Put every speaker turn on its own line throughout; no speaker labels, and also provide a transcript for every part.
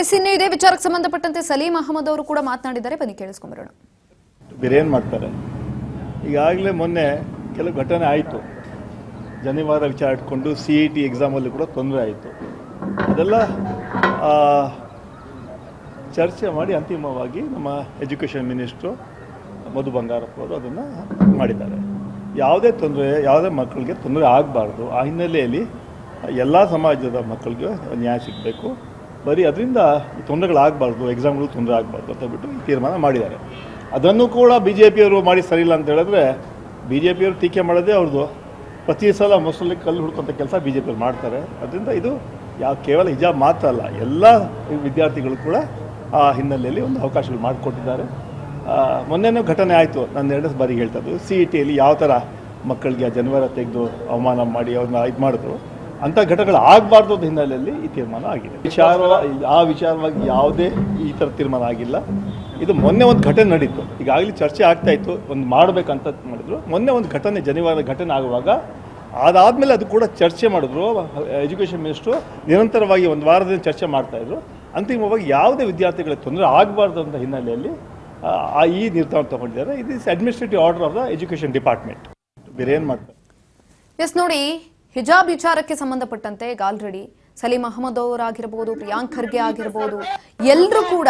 S ಇನ್ನು ಇದೇ ವಿಚಾರಕ್ಕೆ ಸಂಬಂಧಪಟ್ಟಂತೆ ಸಲೀಂ ಅಹಮದ್ ಅವರು ಕೂಡ ಮಾತನಾಡಿದ್ದಾರೆ, ಬನ್ನಿ ಕೇಳಿಸ್ಕೊಂಬರೋಣ.
ಬೇರೇನು ಮಾಡ್ತಾರೆ, ಈಗಾಗಲೇ ಮೊನ್ನೆ ಕೆಲವು ಘಟನೆ ಆಯಿತು. ಜನಿವಾರ ವಿಚಾರ ಇಟ್ಕೊಂಡು CET ಎಕ್ಸಾಮಲ್ಲಿ ಕೂಡ ತೊಂದರೆ ಆಯಿತು. ಅದೆಲ್ಲ ಚರ್ಚೆ ಮಾಡಿ ಅಂತಿಮವಾಗಿ ನಮ್ಮ ಎಜುಕೇಷನ್ ಮಿನಿಸ್ಟ್ರು ಮಧು ಬಂಗಾರಪ್ಪ ಅವರು ಅದನ್ನು ಮಾಡಿದ್ದಾರೆ. ಯಾವುದೇ ಮಕ್ಕಳಿಗೆ ತೊಂದರೆ ಆಗಬಾರ್ದು. ಆ ಹಿನ್ನೆಲೆಯಲ್ಲಿ ಎಲ್ಲ ಸಮಾಜದ ಮಕ್ಕಳಿಗೆ ನ್ಯಾಯ ಸಿಗಬೇಕು. ಬರೀ ಅದರಿಂದ ಈ ತೊಂದರೆಗಳಾಗಬಾರ್ದು, ಎಕ್ಸಾಮ್ಗಳು ತೊಂದರೆ ಆಗಬಾರ್ದು ಅಂತ ಬಿಟ್ಟು ಈ ತೀರ್ಮಾನ ಮಾಡಿದ್ದಾರೆ. ಅದನ್ನು ಕೂಡ BJPಯವರು ಮಾಡಿ ಸರಿಯಿಲ್ಲ ಅಂತ ಹೇಳಿದ್ರೆ, BJPಯವರು ಟೀಕೆ ಮಾಡೋದೇ ಅವ್ರದ್ದು. ಪ್ರತಿ ಸಲ ಮೊಸರಲ್ಲಿ ಕಲ್ಲು ಹುಡ್ಕೊಂಥ ಕೆಲಸ BJPಯವರು ಮಾಡ್ತಾರೆ. ಅದರಿಂದ ಇದು ಕೇವಲ ಹಿಜಾಬ್ ಮಾತ್ರ ಅಲ್ಲ, ಎಲ್ಲ ವಿದ್ಯಾರ್ಥಿಗಳು ಕೂಡ ಆ ಹಿನ್ನೆಲೆಯಲ್ಲಿ ಒಂದು ಅವಕಾಶಗಳು ಮಾಡಿಕೊಟ್ಟಿದ್ದಾರೆ. ಮೊನ್ನೆನೂ ಘಟನೆ ಆಯಿತು, ನಾನು 2 ಬಾರಿಗೆ ಹೇಳ್ತಾ ಇದ್ದು, CETಯಲ್ಲಿ ಯಾವ ಥರ ಮಕ್ಕಳಿಗೆ ಜನಿವಾರ ತೆಗೆದು ಅವಮಾನ ಮಾಡಿ ಅವ್ರನ್ನ ಇದು ಮಾಡಿದ್ರು, ಅಂಥ ಘಟನೆಗಳು ಆಗಬಾರ್ದು ಅಂತ ಹಿನ್ನೆಲೆಯಲ್ಲಿ ಈ ತೀರ್ಮಾನ ಆಗಿದೆ. ವಿಚಾರವಾಗಿ ಯಾವುದೇ ಈ ಥರ ತೀರ್ಮಾನ ಆಗಿಲ್ಲ. ಇದು ಮೊನ್ನೆ ಒಂದು ಘಟನೆ ನಡೀತು, ಈಗಾಗಲೇ ಚರ್ಚೆ ಆಗ್ತಾಯಿತ್ತು, ಒಂದು ಮಾಡಬೇಕಂತ ಮಾಡಿದ್ರು. ಮೊನ್ನೆ ಒಂದು ಜನಿವಾರ ಘಟನೆ ಆಗುವಾಗ ಅದಾದಮೇಲೆ ಅದು ಕೂಡ ಚರ್ಚೆ ಮಾಡಿದ್ರು. ಎಜುಕೇಷನ್ ಮಿನಿಸ್ಟ್ರು ನಿರಂತರವಾಗಿ ಒಂದು ವಾರದಿಂದ ಚರ್ಚೆ ಮಾಡ್ತಾಯಿದ್ರು. ಅಂತಿಮವಾಗಿ ಯಾವುದೇ ವಿದ್ಯಾರ್ಥಿಗಳಿಗೆ ತೊಂದರೆ ಆಗಬಾರ್ದು ಅಂತ ಹಿನ್ನೆಲೆಯಲ್ಲಿ ಈ ನಿರ್ಧಾರ ತಗೊಂಡಿದ್ದಾರೆ. ಇದು administrative order of the education department. ಬೇರೆ ಏನು ಮಾಡ್ತಾರೆ.
ಎಸ್ ನೋಡಿ, ಹಿಜಾಬ್ ವಿಚಾರಕ್ಕೆ ಸಂಬಂಧಪಟ್ಟಂತೆ ಈಗ ಆಲ್ರೆಡಿ ಸಲೀಂ ಅಹಮದ್ ಅವರಾಗಿರ್ಬೋದು, ಪ್ರಿಯಾಂಕ್ ಖರ್ಗೆ ಆಗಿರ್ಬೋದು, ಎಲ್ಲರೂ ಕೂಡ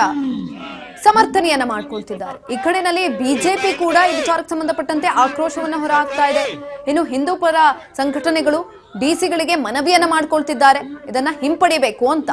ಸಮರ್ಥನೆಯನ್ನ ಮಾಡ್ಕೊಳ್ತಿದ್ದಾರೆ. ಈ ಕಡೆನಲ್ಲಿ ಬಿಜೆಪಿ ಕೂಡ ಈ ವಿಚಾರಕ್ಕೆ ಸಂಬಂಧಪಟ್ಟಂತೆ ಆಕ್ರೋಶವನ್ನ ಹೊರಹಾಕ್ತಾ ಇದೆ. ಇನ್ನು ಹಿಂದೂ ಪರ ಸಂಘಟನೆಗಳು ಡಿಸಿಗಳಿಗೆ ಮನವಿಯನ್ನ ಮಾಡ್ಕೊಳ್ತಿದ್ದಾರೆ, ಇದನ್ನ ಹಿಂಪಡಿಬೇಕು ಅಂತ.